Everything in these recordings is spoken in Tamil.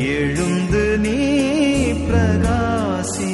எழுந்து நீ பிரகாசி.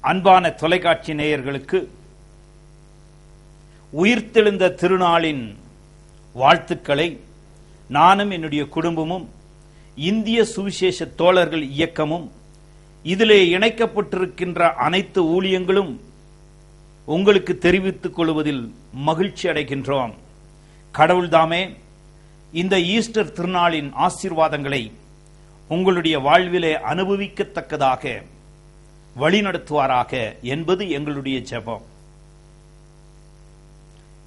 அன்பான தொலைக்காட்சி நேயர்களுக்கு உயிர்த்தெழுந்த திருநாளின் வாழ்த்துக்களை நானும் என்னுடைய குடும்பமும் இந்திய சுவிசேஷ தோழர்கள் இயக்கமும் இதிலே இணைக்கப்பட்டிருக்கின்ற அனைத்து ஊழியங்களும் உங்களுக்கு தெரிவித்துக் கொள்வதில் மகிழ்ச்சி அடைகின்றோம். கடவுள்தாமே இந்த ஈஸ்டர் திருநாளின் ஆசீர்வாதங்களை உங்களுடைய வாழ்விலே அனுபவிக்கத்தக்கதாக வழிநடத்துவாராக என்பது எங்களுடைய ஜெபம்.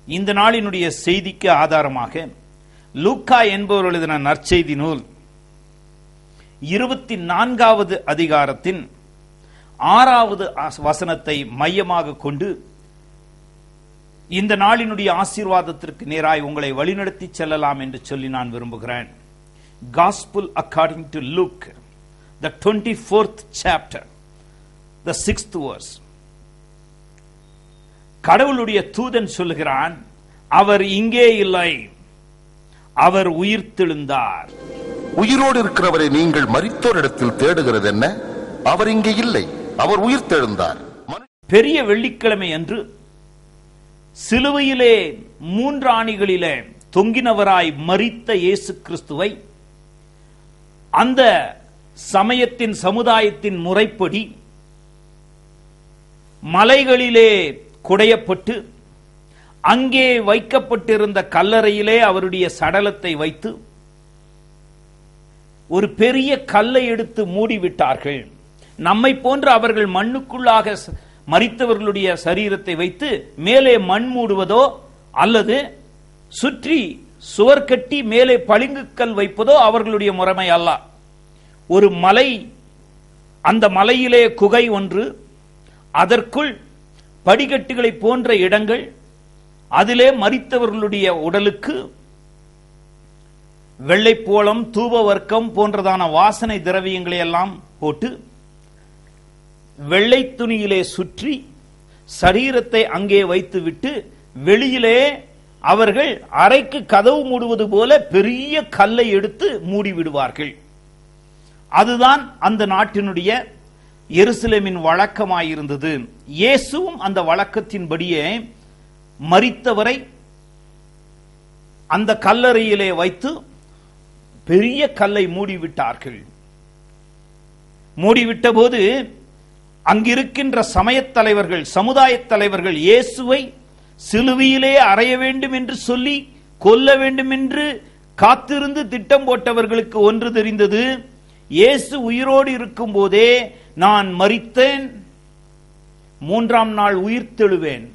இந்த நாளினுடைய செய்திக்கு ஆதாரமாக லூக்கா என்பவர் எழுதின நற்செய்தி நூல் 24வது அதிகாரத்தின் 6வது வசனத்தை மையமாக கொண்டு இந்த நாளினுடைய ஆசீர்வாதத்திற்கு நேராய் உங்களை வழிநடத்தி செல்லலாம் என்று சொல்லி நான் விரும்புகிறேன். Gospel according to Luke, the 24th chapter, the 6th verse. கடவுளுடைய தூதன் சொல்லுகிறான், அவர் இங்கே இல்லை, அவர் உயிர்த்தெழுந்தார். உயிரோடு இருக்கிறவரை நீங்கள் மரித்தோரிடத்தில் தேடுகிறது என்ன? அவர் இங்கே இல்லை, அவர் உயிர்த்தெழுந்தார். பெரிய வெள்ளிக்கிழமை அன்று சிலுவையிலே 3 ஆணிகளிலே தொங்கினவராய் மரித்த இயேசு கிறிஸ்துவை அந்த சமயத்தின் சமுதாயத்தின் முறைப்படி மலைகளிலே குடையப்பட்டு அங்கே வைக்கப்பட்டிருந்த கல்லறையிலே அவருடைய சடலத்தை வைத்து ஒரு பெரிய கல்லை எடுத்து மூடிவிட்டார்கள். நம்மை போன்று அவர்கள் மண்ணுக்குள்ளாக மரித்தவர்களுடைய சரீரத்தை வைத்து மேலே மண் மூடுவதோ அல்லது சுற்றி சுவர் கட்டி மேலே பளிங்குக்கல் வைப்பதோ அவர்களுடைய முறைமை அல்ல. ஒரு மலை, அந்த மலையிலே குகை ஒன்று, அதற்குள் படிக்கட்டுகளை போன்ற இடங்கள், அதிலே மரித்தவர்களுடைய உடலுக்கு வெள்ளைப்போளம், தூபவர்க்கம் போன்றதான வாசனை திரவியங்களை எல்லாம் போட்டு வெள்ளை துணியிலே சுற்றி சரீரத்தை அங்கே வைத்துவிட்டு வெளியிலே அவர்கள் அறைக்கு கதவு மூடுவது போல பெரிய கல்லை எடுத்து மூடிவிடுவார்கள். அதுதான் அந்த நாட்டினுடைய எருசலேமின் வழக்கமாயிருந்தது. இயேசுவும் அந்த வழக்கத்தின்படியே மரித்தவரை அந்த கல்லறையிலே வைத்து பெரிய கல்லை மூடிவிட்டார்கள். மூடிவிட்ட போது அங்கிருக்கின்ற சமயத் தலைவர்கள், சமுதாய தலைவர்கள் இயேசுவை சிலுவையிலே அறைய வேண்டும் என்று சொல்லி கொல்ல வேண்டும் என்று காத்திருந்து திட்டம் போட்டவர்களுக்கு ஒன்று தெரிந்தது. இயேசு உயிரோடு இருக்கும் போதே நான் மரித்தேன், 3ஆம் நாள் உயிர்த்தெழுவேன்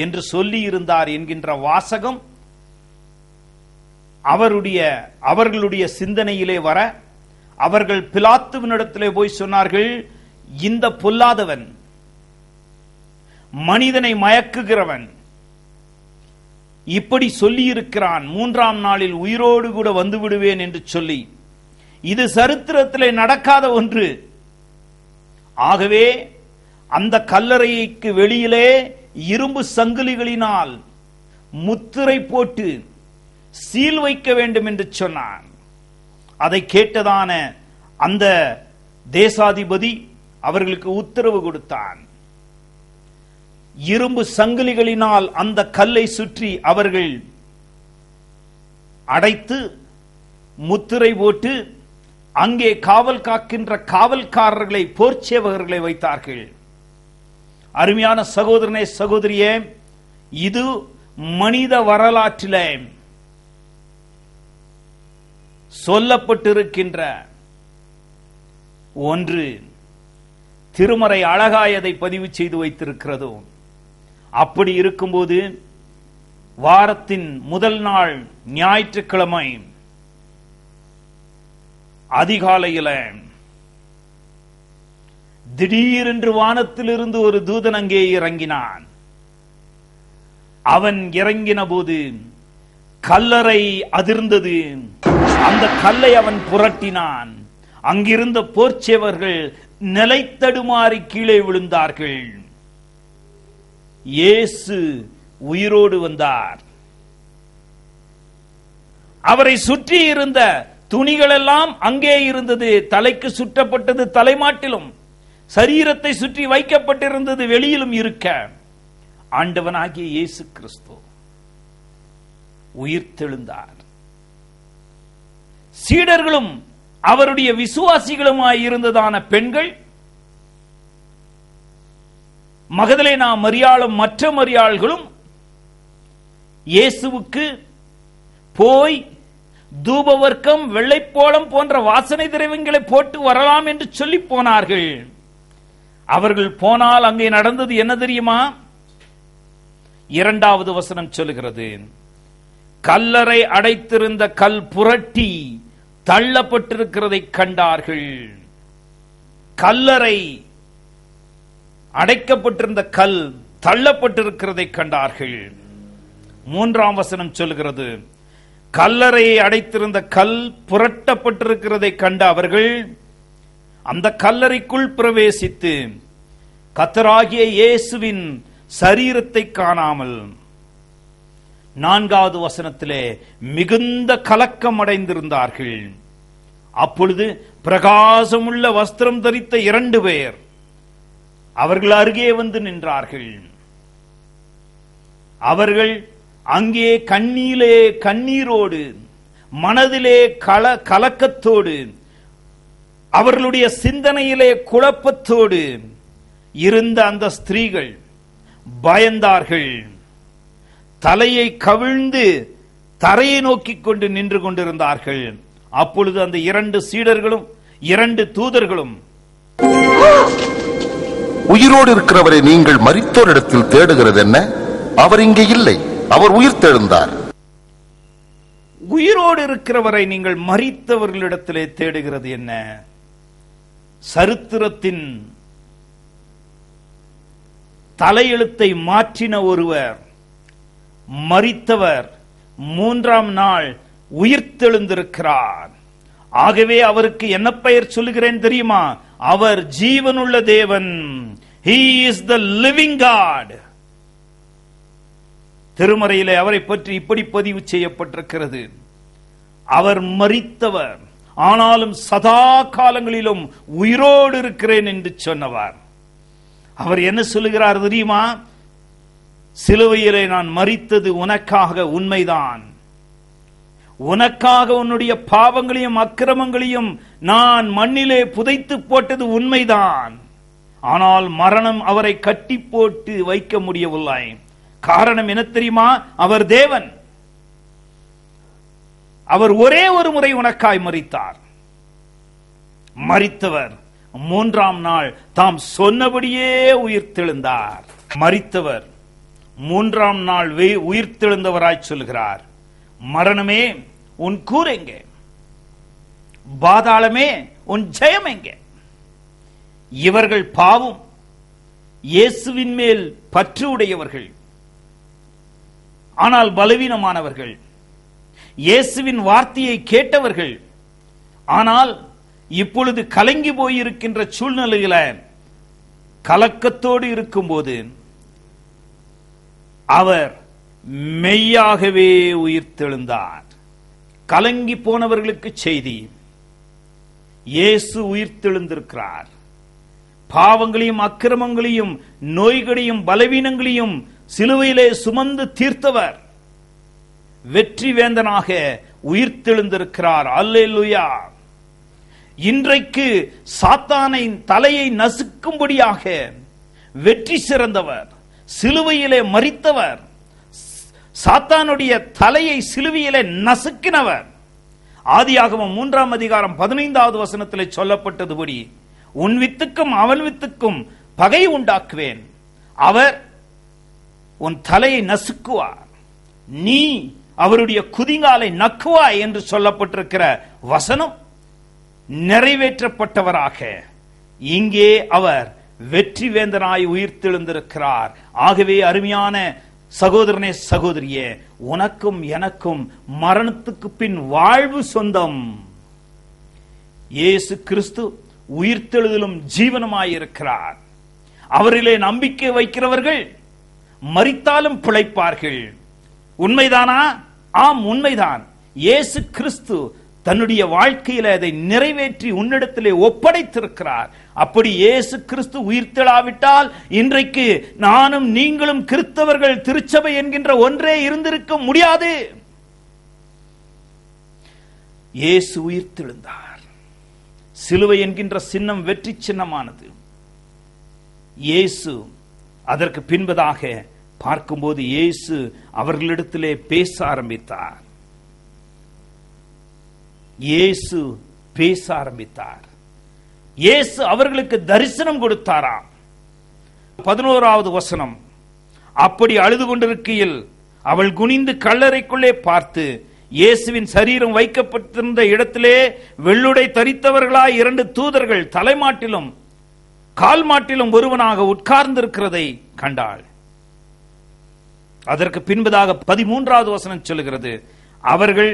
என்று சொல்லி இருந்தார் என்கின்ற வாசகம் அவர்களுடைய சிந்தனையிலே வர, அவர்கள் பிலாத்துவினிடத்திலே போய் சொன்னார்கள், இந்த பொல்லாதவன், மனிதனை மயக்குகிறவன் இப்படி சொல்லி இருக்கிறான், 3ஆம் நாளில் உயிரோடு கூட வந்து விடுவேன் என்று சொல்லி. இது சரித்திரத்திலே நடக்காத ஒன்று. ஆகவே அந்த கல்லறைக்கு வெளியிலே இரும்பு சங்கிலிகளினால் முத்திரை போட்டு சீல் வைக்க வேண்டும் என்று சொன்னான். அதை கேட்டதான அந்த தேசாதிபதி அவர்களுக்கு உத்தரவு கொடுத்தான். இரும்பு சங்கிலிகளினால் அந்த கல்லை சுற்றி அவர்கள் அடைத்து முத்திரை போட்டு அங்கே காவல் காக்கின்ற காவல்காரர்களை, போர்ச்சேவகர்களை வைத்தார்கள். அருமையான சகோதரனே, சகோதரியே, இது மனித வரலாற்றிலே சொல்லப்பட்டிருக்கின்ற ஒன்று. திருமறை அழகாயதை பதிவு செய்து வைத்திருக்கிறதோ. அப்படி இருக்கும்போது வாரத்தின் முதல் நாள் ஞாயிற்றுக்கிழமை அதிகாலையில் திடீரென்று வானத்திலிருந்து ஒரு தூதன் அங்கே இறங்கினான். அவன் இறங்கின போது கல்லறை அதிர்ந்தது. அந்த கல்லை அவன் புரட்டினான். அங்கிருந்த போர்ச்சேவர்கள் நிலைத்தடுமாறி கீழே விழுந்தார்கள். இயேசு உயிரோடு வந்தார். அவரை சுற்றி இருந்த துணிகள் எல்லாம் அங்கே இருந்தது. தலைக்கு சுற்றப்பட்டது தலைமாட்டிலும், சரீரத்தை சுற்றி வைக்கப்பட்டிருந்தது வெளியிலும் இருக்க, ஆண்டவனாகிய இயேசு கிறிஸ்து உயிர்த்தெழுந்தார். சீடர்களும் அவருடைய விசுவாசிகளுமாய் இருந்ததான பெண்கள், மகதலேனா மரியாளும் மற்ற மரியாள்களும் இயேசுவுக்கு போய் தூபவர்க்கம், வெள்ளைப்போளம் போன்ற வாசனை திரவியங்களை போட்டு வரலாம் என்று சொல்லி போனார்கள். அவர்கள் போனால் அங்கே நடந்தது என்ன தெரியுமா? 2வது வசனம் சொல்லுகிறது, கல்லறை அடைத்திருந்த கல் புரட்டி தள்ளப்பட்டிருக்கிறதை கண்டார்கள். கல்லறை அடைக்கப்பட்டிருந்த கல் தள்ளப்பட்டிருக்கிறதை கண்டார்கள். 3ஆம் வசனம் சொல்லுகிறது, கல்லறையை அடைத்திருந்த கல் புரட்டப்பட்டிருக்கிறதை கண்ட அவர்கள் அந்த கல்லறைக்குள் பிரவேசித்து கர்த்தராகிய இயேசுவின் சரீரத்தை காணாமல் 4வது வசனத்திலே மிகுந்த கலக்கம் அடைந்திருந்தார்கள். அப்பொழுது பிரகாசமுள்ள வஸ்திரம் தரித்த 2 பேர் அவர்கள் அருகே வந்து நின்றார்கள். அவர்கள் அங்கே கண்ணீரோடு, மனதிலே கலக்கத்தோடு, அவர்களுடைய சிந்தனையிலே குழப்பத்தோடு இருந்த அந்த ஸ்திரீகள் பயந்தார்கள். தலையை கவிழ்ந்து தரையை நோக்கிக் கொண்டு நின்று கொண்டிருந்தார்கள். அப்பொழுது அந்த 2 சீடர்களும் 2 தூதர்களும், உயிரோடு இருக்கிறவரை நீங்கள் மரித்தோரிடத்தில் தேடுகிறது என்ன? அவர் இங்கே இல்லை, அவர் உயிர்த்தெழுந்தார். உயிரோடு இருக்கிறவரை நீங்கள் மரித்தவர்களிடத்திலே தேடுகிறது என்ன? சரித்திரத்தின் தலையெழுத்தை மாற்றின ஒருவர், மரித்தவர் 3ஆம் நாள் உயிர்த்தெழுந்திருக்கிறார். ஆகவே அவருக்கு என்ன பெயர் சொல்லுகிறேன் தெரியுமா? அவர் ஜீவனுள்ள தேவன். He is the living God. திருமறையிலே அவரை பற்றி இப்படி பதிவு செய்யப்பட்டிருக்கிறது, அவர் மரித்தவர், ஆனாலும் சதா காலங்களிலும் உயிரோடு இருக்கிறேன் என்று சொன்னவர். அவர் என்ன சொல்லுகிறார் தெரியுமா? சிலுவையிலே நான் மரித்தது உனக்காக உண்மைதான், உனக்காக உன்னுடைய பாவங்களையும் அக்கிரமங்களையும் நான் மண்ணிலே புதைத்து போட்டது உண்மைதான். ஆனால் மரணம் அவரை கட்டி போட்டு வைக்க முடியவில்லை. காரணம் என்ன தெரியுமா? அவர் தேவன். அவர் ஒரே ஒரு முறை உனக்காய் மரித்தார். மரித்தவர் 3ஆம் நாள் தாம் சொன்னபடியே உயிர்த்தெழுந்தார். மரித்தவர் மூன்றாம் நாள் உயிர்த்தெழுந்தவராய் சொல்கிறார், மரணமே உன் கூர் எங்கே? பாதாளமே உன் ஜெயம் எங்கே? இவர்கள் பாவம் இயேசுவின் மேல் பற்று உடையவர்கள், ஆனால் பலவீனமானவர்கள். இயேசுவின் வார்த்தையை கேட்டவர்கள், ஆனால் இப்பொழுது கலங்கி போயிருக்கின்ற சூழ்நிலையில கலக்கத்தோடு இருக்கும்போது அவர் மெய்யாகவே உயிர்த்தெழுந்தார். கலங்கி போனவர்களுக்கு செய்தி, இயேசு உயிர்த்தெழுந்திருக்கிறார். பாவங்களையும் அக்கிரமங்களையும் நோய்களையும் பலவீனங்களையும் சிலுவையிலே சுமந்து தீர்த்தவர் வெற்றி வேந்தனாக உயிர்த்தெழுந்திருக்கிறார். அல்லேலூயா. இன்றைக்கு சாத்தானை தலையை நசுக்கும்படியாக வெற்றி சிறந்தவர், சிலுவையிலே மரித்தவர், சாத்தானுடைய தலையை சிலுவையிலே நசுக்கினவர். ஆதியாகமம் 3ஆம் அதிகாரம் 15வது வசனத்திலே சொல்லப்பட்டதுபடி, உன் வித்துக்கும் அவன் வித்துக்கும் பகை உண்டாக்குவேன், அவர் உன் தலையை நசுக்குவார், நீ அவருடைய குதிங்காலை நக்குவாய் என்று சொல்லப்பட்டிருக்கிற வசனம் நிறைவேற்றப்பட்டவராக இங்கே அவர் வெற்றி வேந்தனாய் உயிர்த்தெழுந்திருக்கிறார். ஆகவே அருமையான சகோதரனே சகோதரியே, உனக்கும் எனக்கும் மரணத்துக்கு பின் வாழ்வு சொந்தம். இயேசு கிறிஸ்து உயிர்த்தெழுதலும் ஜீவனுமாயிருக்கிறார். அவரிலே நம்பிக்கை வைக்கிறவர்கள் மரித்தாலும் பிழைப்பார்கள். உண்மைதானா? ஆம், உண்மைதான். இயேசு கிறிஸ்து தன்னுடைய வாழ்க்கையில அதை நிறைவேற்றி உன்னிடத்திலே ஒப்படைத்திருக்கிறார். அப்படி இயேசு கிறிஸ்து உயிர்த்தெழாவிட்டால் இன்றைக்கு நானும் நீங்களும் கிறிஸ்தவர்கள் திருச்சபை என்கின்ற ஒன்றே இருந்திருக்க முடியாது. இயேசு உயிர்த்தெழுந்தார். சிலுவை என்கின்ற சின்னம் வெற்றி சின்னமானது. இயேசு அதற்கு பின்பதாக பார்க்கும்போது இயேசு அவர்களிடத்திலே பேச ஆரம்பித்தார். இயேசு பேச ஆரம்பித்தார். இயேசு அவர்களுக்கு தரிசனம் கொடுத்தாராம். 11வது வசனம், அப்படி அழுது கொண்டிருக்கையில் அவள் குனிந்து கல்லறைக்குள்ளே பார்த்து இயேசுவின் சரீரம் வைக்கப்பட்டிருந்த இடத்திலே வெள்ளுடை தரித்தவர்களாய் 2 தூதர்கள் தலைமாட்டிலும் கால் மாட்டிலும் ஒருவனாக உட்கார்ந்திருக்கிறதை கண்டாள். அதற்கு பின்பதாக 13வது வசனம் சொல்லுகிறது, அவர்கள்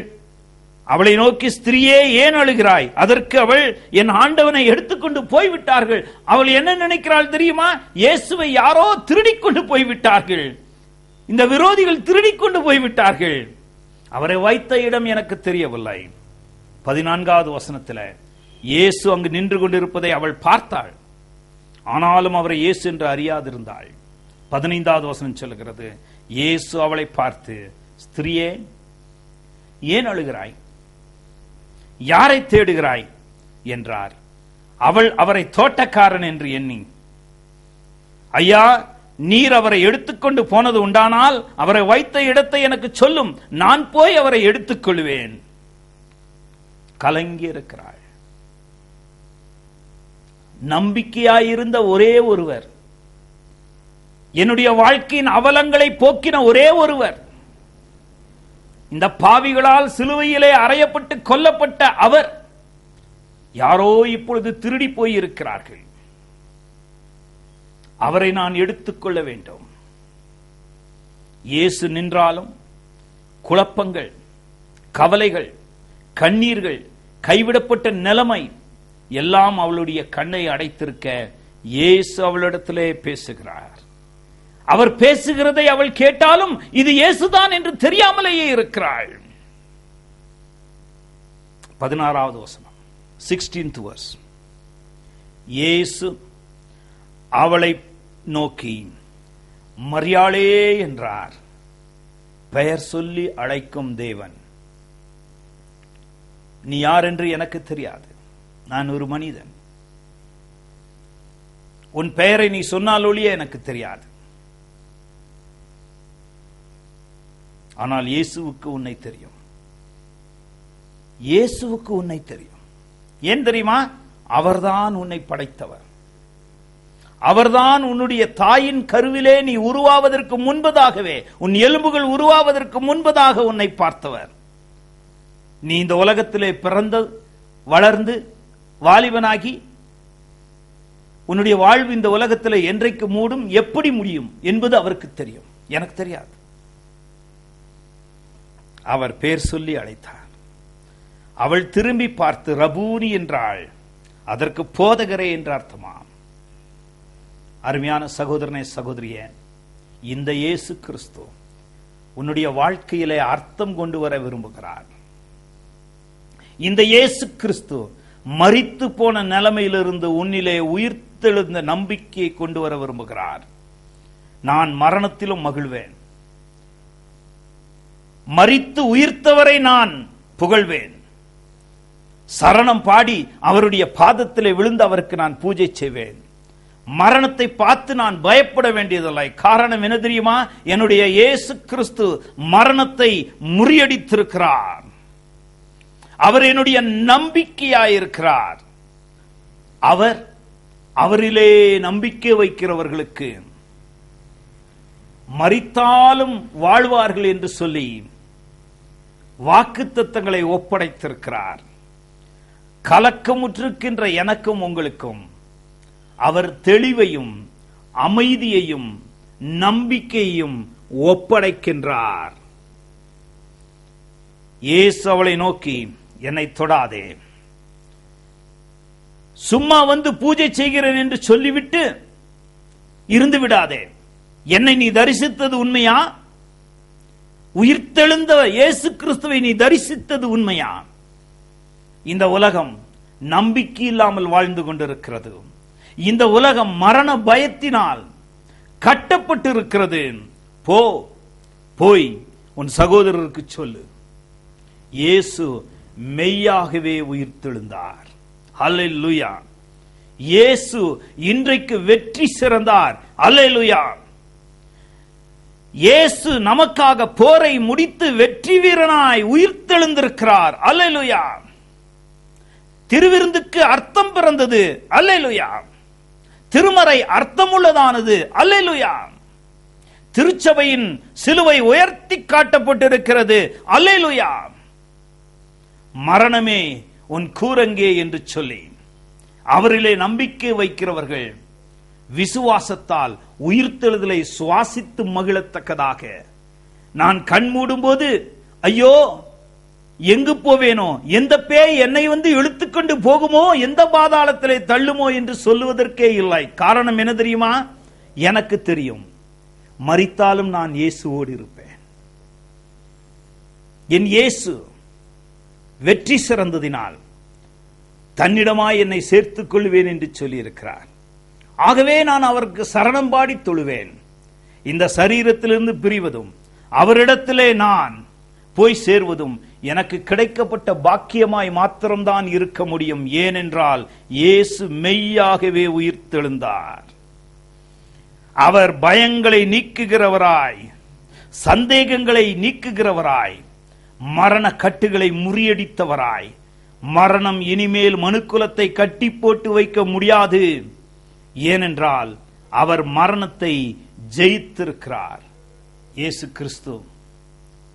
அவளை நோக்கி, ஸ்திரியே ஏன் அழுகிறாய்? அதற்கு அவள், என் ஆண்டவனை எடுத்துக்கொண்டு போய்விட்டார்கள். அவள் என்ன நினைக்கிறாள் தெரியுமா? இயேசுவை யாரோ திருடிக்கொண்டு போய்விட்டார்கள், இந்த விரோதிகள் திருடிக்கொண்டு போய்விட்டார்கள். அவரை வைத்த இடம் எனக்கு தெரியவில்லை. 14வது வசனத்தில் இயேசு அங்கு நின்று கொண்டிருப்பதை அவள் பார்த்தாள், ஆனாலும் அவரை இயேசு என்று அறியாதிருந்தாள். 15வது வசனம் சொல்லுகிறது, இயேசு அவளை பார்த்து, ஸ்திரியே ஏன் அழுகிறாய்? யாரை தேடுகிறாய் என்றார். அவள் அவரை தோட்டக்காரன் என்று எண்ணி, ஐயா, நீர் அவரை எடுத்துக்கொண்டு போனது உண்டானால் அவரை வைத்த இடத்தை எனக்கு சொல்லும், நான் போய் அவரை எடுத்துக் கொள்வேன். கலங்கி இருக்கிறாள். நம்பிக்கையாயிருந்த ஒரே ஒருவர், என்னுடைய வாழ்க்கையின் அவலங்களை போக்கின ஒரே ஒருவர், இந்த பாவிகளால் சிலுவையிலே அறையப்பட்டு கொல்லப்பட்ட அவர், யாரோ இப்பொழுது திருடி போயிருக்கிறார்கள். அவரை நான் எடுத்துக்கொள்ள வேண்டும். இயேசு நின்றாலும் குழப்பங்கள், கவலைகள், கண்ணீர்கள், கைவிடப்பட்ட நிலைமை எல்லாம் அவளுடைய கண்ணை அடைத்திருக்க இயேசு அவளிடத்திலே பேசுகிறார். அவர் பேசுகிறதை அவள் கேட்டாலும் இது இயேசுதான் என்று தெரியாமலேயே இருக்கிறாள். 16வது வசனம், 16th verse, இயேசு அவளை நோக்கி மரியாளே என்றார். பெயர் சொல்லி அழைக்கும் தேவன். நீ யார் என்று எனக்கு தெரியாது, நான் ஒரு மனிதன். உன் பெயரை நீ சொன்னால் ஒழிய எனக்கு தெரியாது. ஆனால் இயேசுவுக்கு உன்னை தெரியும். இயேசுவுக்கு உன்னை தெரியும். ஏன் தெரியுமா? அவர்தான் உன்னை படைத்தவர், அவர்தான் உன்னுடைய தாயின் கருவிலே நீ உருவாவதற்கு முன்பதாகவே, உன் எலும்புகள் உருவாவதற்கு முன்பதாக உன்னை பார்த்தவர். நீ இந்த உலகத்திலே பிறந்து வளர்ந்து வாலிபனாகி உன்னுடைய வாழ்வு இந்த உலகத்திலே என்றைக்கு மூடும், எப்படி முடியும் என்பது அவருக்கு தெரியும், எனக்கு தெரியாது. அவர் பேர் சொல்லி அழைத்தார். அவள் திரும்பி பார்த்து ரபூனி என்றாள். அதற்கு போதகரே என்று அர்த்தமாம். அருமையான சகோதரனே, சகோதரியே, இந்த இயேசு கிறிஸ்து உன்னுடைய வாழ்க்கையிலே அர்த்தம் கொண்டு வர விரும்புகிறார். இந்த இயேசு கிறிஸ்து மரித்து போன நிலைமையிலிருந்து உன்னிலே உயிர்த்தெழுந்த நம்பிக்கையை கொண்டு வர விரும்புகிறார். நான் மரணத்திலும் மகிழ்வேன், மரித்து உயிர்த்தவரை நான் புகழ்வேன், சரணம் பாடி அவருடைய பாதத்திலே விழுந்து அவருக்கு நான் பூஜை செய்வேன். மரணத்தை பார்த்து நான் பயப்பட வேண்டியதில்லை. காரணம் என்ன தெரியுமா? என்னுடைய இயேசு கிறிஸ்து மரணத்தை முறியடித்திருக்கிறார். அவர் என்னுடைய நம்பிக்கையாயிருக்கிறார். அவரிலே நம்பிக்கை வைக்கிறவர்களுக்கு மரித்தாலும் வாழ்வார்கள் என்று சொல்லி வாக்குத்தத்தங்களை ஒப்படைத்திருக்கிறார். கலக்கமுற்றிருக்கின்ற எனக்கும் உங்களுக்கும் அவர் தெளிவையும் அமைதியையும் நம்பிக்கையையும் ஒப்படைக்கின்றார். இயேசு அவளை நோக்கி, என்னை தொடாதே, சும்மா வந்து பூஜை செய்கிறேன் என்று சொல்லிவிட்டு இருந்து விடாதே. என்னை நீ தரிசித்தது உண்மையா? உயிர்த்தெழுந்த இயேசு கிறிஸ்துவை நீ தரிசித்தது உண்மையா? இந்த உலகம் நம்பிக்கை இல்லாமல் வாழ்ந்து கொண்டிருக்கிறது. இந்த உலகம் மரண பயத்தினால் கட்டப்பட்டிருக்கிறது. போய் உன் சகோதரருக்கு சொல்லு, இயேசு மெய்யாகவே உயிர்த்தெழுந்தார். அல்லேலூயா. இயேசு இன்றைக்கு வெற்றி சிறந்தார். அல்லேலூயா. இயேசு நமக்காக போரை முடித்து வெற்றி வீரனாய் உயிர்த்தெழுந்திருக்கிறார். அல்லேலூயா. திருவிருந்துக்கு அர்த்தம் பிறந்தது. அல்லேலூயா. திருமறை அர்த்தமுள்ளதானது. அல்லேலூயா. திருச்சபையின் சிலுவை உயர்த்தி காட்டப்பட்டிருக்கிறது. அல்லேலூயா. மரணமே உன் கூரங்கே என்று சொல்லி அவரிலே நம்பிக்கை வைக்கிறவர்கள் விசுவாசத்தால் உயிர்த்தெழுதலை சுவாசித்து மகிழத்தக்கதாக, நான் கண் மூடும் போது ஐயோ எங்கு போவேனோ, எந்த பேய் என்னை வந்து இழுத்துக்கொண்டு போகுமோ, எந்த பாதாளத்திலே தள்ளுமோ என்று சொல்லுவதற்கே இல்லை. காரணம் என்ன தெரியுமா? எனக்கு தெரியும், மரித்தாலும் நான் இயேசுவோடு இருப்பேன். என் இயேசு வெற்றி சிறந்ததினால் தன்னிடமாய் என்னை சேர்த்துக் கொள்வேன் என்று சொல்லி இருக்கிறார். ஆகவே நான் அவருக்கு சரணம் பாடி தொழுவேன். இந்த சரீரத்திலிருந்து பிரிவதும் அவரிடத்திலே நான் போய் சேர்வதும் எனக்கு கிடைக்கப்பட்ட பாக்கியமாய் மாத்திரம்தான் இருக்க முடியும். ஏனென்றால் இயேசு மெய்யாகவே உயிர்த்தெழுந்தார். அவர் பயங்களை நீக்குகிறவராய், சந்தேகங்களை நீக்குகிறவராய், மரண கட்டுகளை முறியடித்தவராய், மரணம் இனிமேல் மனுக்குலத்தை கட்டி போட்டு வைக்க முடியாது. ஏனென்றால் அவர் மரணத்தை ஜெயித்திருக்கிறார். இயேசு கிறிஸ்து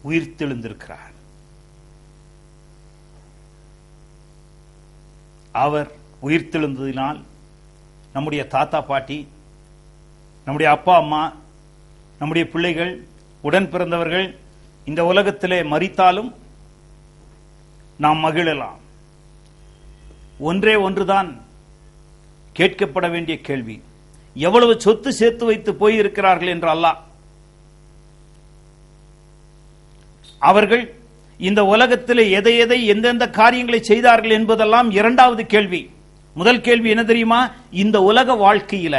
உயிர்த்தெழுந்திருக்கிறார். அவர் உயிர்த்தெழுந்ததினால் நம்முடைய தாத்தா பாட்டி, நம்முடைய அப்பா அம்மா, நம்முடைய பிள்ளைகள், உடன் பிறந்தவர்கள் இந்த உலகத்திலே மரித்தாலும் நாம் மகிழலாம். ஒன்றே ஒன்றுதான் கேட்கப்பட வேண்டிய கேள்வி, எவ்வளவு சொத்து சேர்த்து வைத்து போயிருக்கிறார்கள் என்று அல்லாஹ். அவர்கள் இந்த உலகத்திலே எதை எதை எந்தெந்த காரியங்களை செய்தார்கள் என்பதெல்லாம் இரண்டாவது கேள்வி. முதல் கேள்வி என்ன தெரியுமா? இந்த உலக வாழ்க்கையில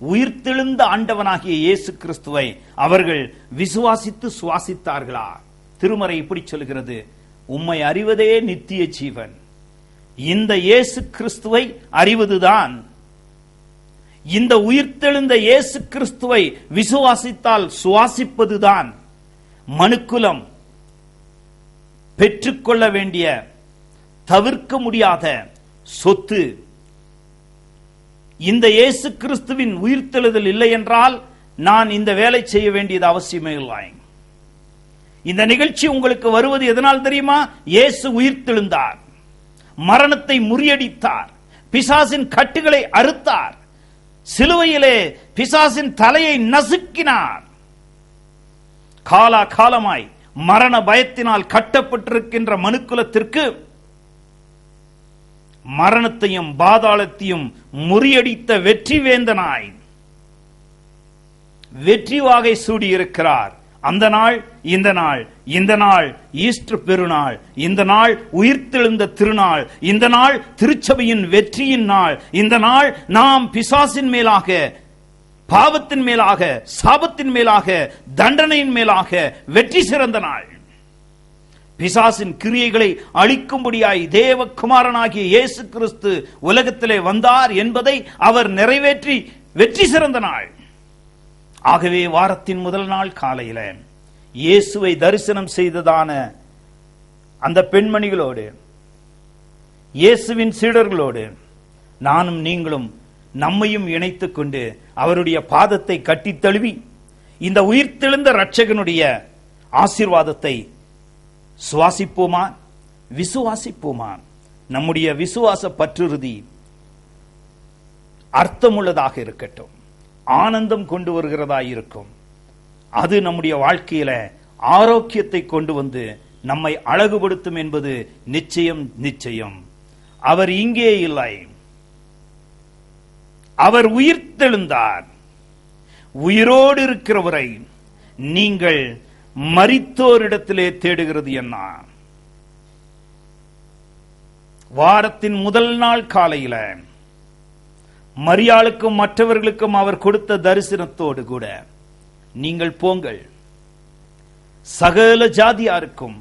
உயிர்த்தெழுந்த ஆண்டவனாகிய இயேசு கிறிஸ்துவை அவர்கள் விசுவாசித்து சுவாசித்தார்களா? திருமறை இப்படி சொல்கிறது, உம்மை அறிவதே நித்திய ஜீவன். இந்த இயேசு கிறிஸ்துவை அறிவதுதான், இந்த உயிர்த்தெழுந்த இயேசு கிறிஸ்துவை விசுவாசித்தால் சுவாசிப்பதுதான் மனுக்குலம் பெற்றுக்கொள்ள வேண்டிய தவிர்க்க முடியாத சொத்து. இந்த இயேசு கிறிஸ்துவின் உயிர்த்தெழுதல் இல்லை என்றால் நான் இந்த வேலை செய்ய வேண்டியது அவசியமே இல்லை. இந்த நிகழ்ச்சி உங்களுக்கு வருவது எதனால் தெரியுமா? இயேசு உயிர்த்தெழுந்தார், மரணத்தை முறியடித்தார், பிசாசின் கட்டுகளை அறுத்தார், சிலுவையிலே பிசாசின் தலையை நசுக்கினார். காலமாய் மரண பயத்தினால் கட்டப்பட்டிருக்கின்ற மனுக்குலத்திற்கு மரணத்தையும் பாதாளத்தையும் முறியடித்த வெற்றி வேந்தனாய் வெற்றி வாகை சூடியிருக்கிறார். அந்த நாள் இந்த நாள் ஈஸ்டர் பெருநாள், இந்த நாள் உயிர்த்தெழுந்த திருநாள், இந்த நாள் திருச்சபையின் வெற்றியின் நாள். இந்த நாள் நாம் பிசாசின் மேலாக, பாவத்தின் மேலாக, சாபத்தின் மேலாக, தண்டனையின் மேலாக வெற்றி சிறந்த நாள். பிசாசின் கிரியைகளை அழிக்கும்படியாய் தேவகுமாரனாகிய இயேசு கிறிஸ்து உலகத்திலே வந்தார் என்பதை அவர் நிறைவேற்றி வெற்றி சிறந்த நாள். ஆகவே வாரத்தின் முதல் நாள் காலையில இயேசுவை தரிசனம் செய்ததான அந்த பெண்மணிகளோடு, இயேசுவின் சீடர்களோடு நானும் நீங்களும் நம்மையும் இணைத்துக் கொண்டு அவருடைய பாதத்தை கட்டி தழுவி இந்த உயிர்த்தெழுந்த இரட்சகனுடைய ஆசீர்வாதத்தை சுவாசிப்போமா, விசுவாசிப்போமா? நம்முடைய விசுவாச பற்றுறுதி அர்த்தமுள்ளதாக இருக்கட்டும், ஆனந்தம் கொண்டு வருகிறதா இருக்கும். அது நம்முடைய வாழ்க்கையில ஆரோக்கியத்தை கொண்டு வந்து நம்மை அழகுபடுத்தும் என்பது நிச்சயம். அவர் இங்கே இல்லை, அவர் உயிர்த்தெழுந்தார். உயிரோடு இருக்கிறவரை நீங்கள் மரித்தோரிடத்திலே தேடுகிறது என்ன? வாரத்தின் முதல் நாள் காலையில மரியாளுக்கும் மற்றவர்களுக்கும் அவர் கொடுத்த தரிசனத்தோடு கூட நீங்கள் போங்கள், சகல ஜாதியாருக்கும்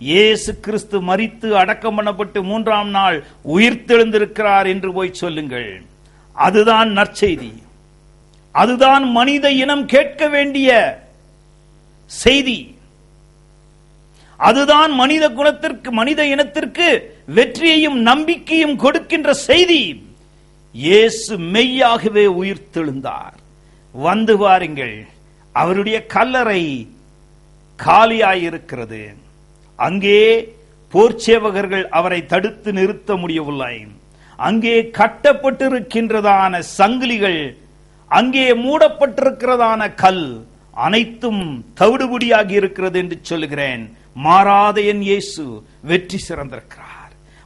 இயேசு கிறிஸ்து மரித்து அடக்கம் பண்ணப்பட்டு 3ஆம் நாள் உயிர்த்தெழுந்திருக்கிறார் என்று போய் சொல்லுங்கள். அதுதான் நற்செய்தி, அதுதான் மனித இனம் கேட்க வேண்டிய செய்தி, அதுதான் மனித குலத்திற்கு, மனித இனத்திற்கு வெற்றியையும் நம்பிக்கையும் கொடுக்கின்ற செய்தி. இயேசு மெய்யாகவே உயிர்த்தெழுந்தார். வந்து பாருங்கள், அவருடைய கல்லறை காலியாயிருக்கிறது. அங்கே போர்ச்சேவகர்கள் அவரை தடுத்து நிறுத்த முடியவில்லை. அங்கே கட்டப்பட்டிருக்கின்றதான சங்கிலிகள், அங்கே மூடப்பட்டிருக்கிறதான கல் அனைத்தும் தவிடுபடியாகி இருக்கிறது என்று சொல்லுகிறேன். மாறாத என் இயேசு வெற்றி சிறந்திருக்கிறார்.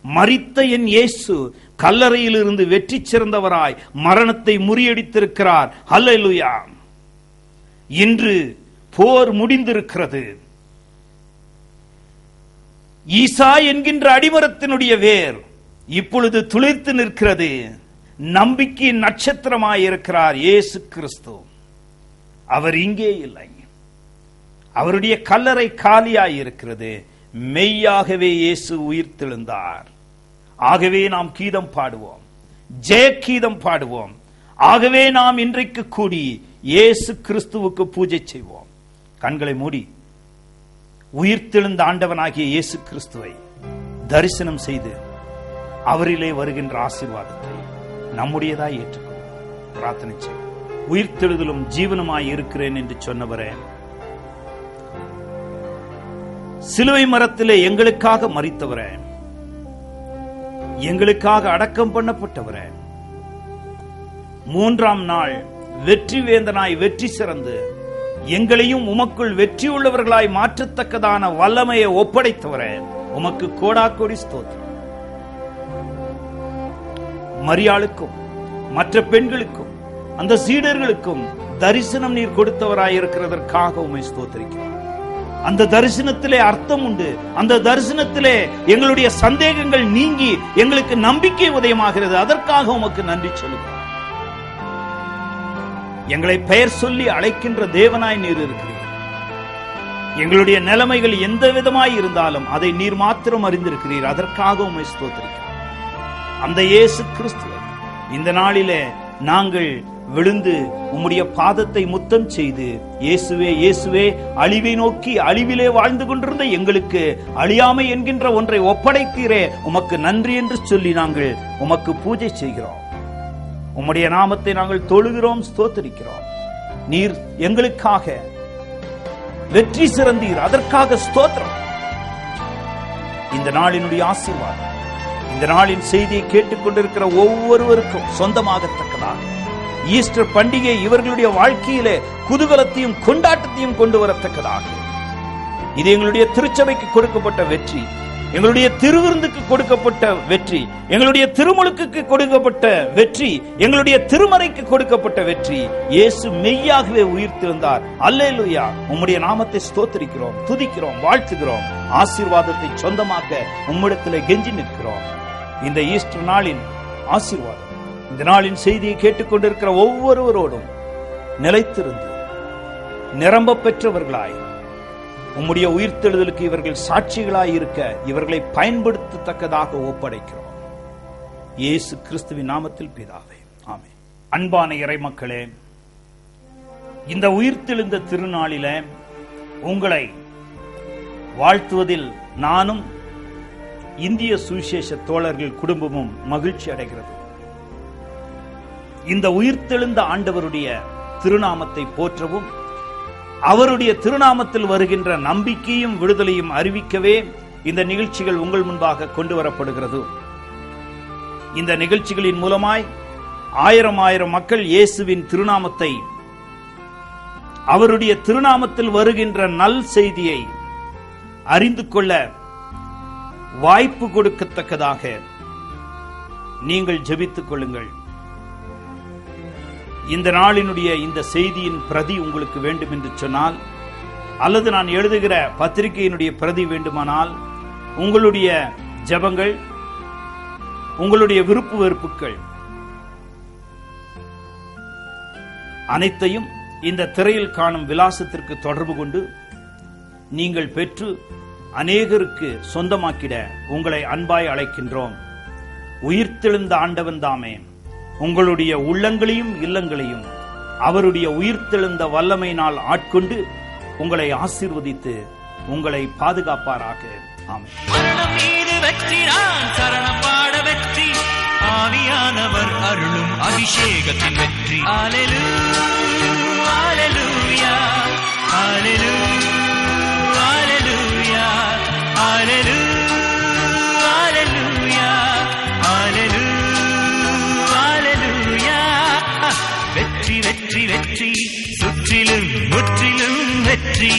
மரித்த என் இயேசு கல்லறையில் இருந்து வெற்றி சிறந்தவராய் மரணத்தை முறியடித்திருக்கிறார். அல்லேலூயா. இன்று போர் முடிந்திருக்கிறது. ஈசா என்கின்ற அடிமரத்தினுடைய வேர் இப்பொழுது துளிர்த்து நிற்கிறது. நம்பிக்கை நட்சத்திரமாயிருக்கிறார் இயேசு கிறிஸ்து. அவர் இங்கே இல்லை, அவருடைய கல்லறை காலியாயிருக்கிறது. மெய்யாகவே இயேசு உயிர்த்தெழுந்தார். ஆகவே நாம் கீதம் பாடுவோம், ஜெய கீதம் பாடுவோம். ஆகவே நாம் இன்றைக்கு கூடி இயேசு கிறிஸ்துவுக்கு பூஜை செய்வோம். கண்களை மூடி உயிர்த்தெழுந்த ஆண்டவனாகிய இயேசு கிறிஸ்துவை தரிசனம் செய்து அவரிலே வருகின்ற ஆசீர்வாதத்தை நம்முடையதாய் ஏற்றுக்கொள்வோம். பிரார்த்தனை செய்வோம். உயிர்த்தெழுதலும் ஜீவனுமாய் இருக்கிறேன் என்று சொன்னவரே, சிலுவை மரத்திலே எங்களுக்காக மரித்தவரே, எங்களுக்காக அடக்கம் பண்ணப்பட்டவரே, 3ஆம் நாள் வெற்றி வேந்தனாய் வெற்றி சிறந்து எங்களையும் உமக்குள் வெற்றி உள்ளவர்களாய் மாற்றத்தக்கதான வல்லமையை ஒப்படைத்தவரே, உமக்கு கோடாக்கோடி ஸ்தோத்திரம். மரியாளுக்கும் மற்ற பெண்களுக்கும் அந்த சீடர்களுக்கும் தரிசனம் நீர் கொடுத்தவராயிருக்கிறதற்காக உம்மை ஸ்தோத்திரிக்கிறோம். அந்த தரிசனத்திலே அர்த்தம் உண்டு. அந்த தரிசனத்திலே எங்களுடைய சந்தேகங்கள் நீங்கி எங்களுக்கு நம்பிக்கை உதயமாகிறது. அதற்காக உமக்கு நன்றி சொல்லுகிறோம். எங்களை பெயர் சொல்லி அழைக்கின்ற தேவனாய் நீர் இருக்கிறீர். எங்களுடைய நிலைமைகள் எந்த விதமாய் இருந்தாலும் அதை நீர் மாத்திரம் அறிந்திருக்கிறீர். அதற்காக உம்மை ஸ்தோத்திரிக்கிறோம். அந்த இயேசு கிறிஸ்துவை இந்த நாளிலே நாங்கள் விழுந்து உம்முடைய பாதத்தை முத்தம் செய்து, இயேசுவே இயேசுவே, அழிவை நோக்கி அழிவிலே வாழ்ந்து கொண்டிருந்த எங்களுக்கு அழியாமை என்கின்ற ஒன்றை ஒப்படைத்தீரே, உமக்கு நன்றி என்று சொல்லி நாங்கள் உமக்கு பூஜை செய்கிறோம். உம்முடைய நாமத்தை நாங்கள் தொழுகிறோம், ஸ்தோத்திரிக்கிறோம். நீர் எங்களுக்காக வெற்றி சிறந்தீர், அதற்காக ஸ்தோத்திரம். இந்த நாளினுடைய ஆசீர்வாதம் இந்த நாளின் செய்தியை கேட்டுக்கொண்டிருக்கிற ஒவ்வொருவருக்கும் சொந்தமாகத்தக்கதாக ஈஸ்டர் பண்டிகை இவர்களுடைய வாழ்க்கையிலே குதூகலத்தையும் கொண்டாட்டத்தையும் கொண்டு வரத்தக்கதாக, இது எங்களுடைய திருச்சபைக்கு கொடுக்கப்பட்ட வெற்றி, எங்களுடைய திருவிருந்துக்கு கொடுக்கப்பட்ட வெற்றி, எங்களுடைய திருமுழுக்கு கொடுக்கப்பட்ட வெற்றி, எங்களுடைய திருமறைக்கு கொடுக்கப்பட்ட வெற்றி. இயேசு மெய்யாகவே உயிர்த்தெழுந்தார். அல்லேலூயா. உம்முடைய நாமத்தை ஸ்தோத்திரிக்கிறோம், துதிக்கிறோம், வாழ்த்துகிறோம். ஆசீர்வாதத்தை சொந்தமாக்க உம்மிடத்திலே கெஞ்சி நிற்கிறோம். இந்த ஈஸ்டர் நாளின் ஆசீர்வாதம் இந்த நாளின் செய்தியை கேட்டுக்கொண்டிருக்கிற ஒவ்வொருவரோடும் நிலைத்திருந்து நிரம்ப பெற்றவர்களாய் உம்முடைய உயிர்த்தெழுதலுக்கு இவர்கள் சாட்சிகளாய் இருக்க இவர்களை பயன்படுத்தத்தக்கதாக ஒப்படைக்கிறோம். இயேசு கிறிஸ்துவின் நாமத்தில் பிதாவே, ஆமென். அன்பான இறைமக்களே, இந்த உயிர்த்தெழுந்த திருநாளில உங்களை வாழ்த்துவதில் நானும் இந்திய சுவிசேஷ தோழர்கள் குடும்பமும் மகிழ்ச்சி அடைகிறது. இந்த உயிர்த்தெழுந்த ஆண்டவருடைய திருநாமத்தை போற்றவும் அவருடைய திருநாமத்தில் வருகின்ற நம்பிக்கையும் விடுதலையும் அறிவிக்கவே இந்த நிகழ்ச்சிகள் உங்கள் முன்பாக கொண்டு வரப்படுகிறது. இந்த நிகழ்ச்சிகளின் மூலமாய் ஆயிரம் மக்கள் இயேசுவின் திருநாமத்தை, அவருடைய திருநாமத்தில் வருகின்ற நல் செய்தியை அறிந்து கொள்ள வாய்ப்பு கொடுக்கத்தக்கதாக நீங்கள் ஜெபித்துக் கொள்ளுங்கள். இந்த நாளினுடைய இந்த செய்தியின் பிரதி உங்களுக்கு வேண்டும் என்று சொன்னால், அல்லது நான் எழுதுகிற பத்திரிகையினுடைய பிரதி வேண்டுமானால், உங்களுடைய ஜெபங்கள், உங்களுடைய விருப்பு வெறுப்புகள் அனைத்தையும் இந்த திரையில் காணும் விலாசத்திற்கு தொடர்பு கொண்டு நீங்கள் பெற்று அநேகருக்கு சொந்தமாக்கிட உங்களை அன்பாய் அழைக்கின்றோம். உயிர்த்தெழுந்த ஆண்டவன் தாமே உங்களுடைய உள்ளங்களையும் இல்லங்களையும் அவருடைய உயிர்த்தெழுந்த வல்லமையினால் ஆட்கொண்டு உங்களை ஆசீர்வதித்து உங்களை பாதுகாப்பாராக. ஆமென். மரணம் மீது வெற்றி, நான் சரணம் பாட வெற்றி, ஆவியானவர் அருளும் அபிஷேகத்தின் வெற்றி. அல்லேலூயா, அல்லேலூயா, அல்லேலூயா, அல்லேலூயா, அல்லேலூயா, அல்லேலூயா. வெற்றி வெற்றி வெற்றி, சுற்றிலும் முற்றிலும் வெற்றி.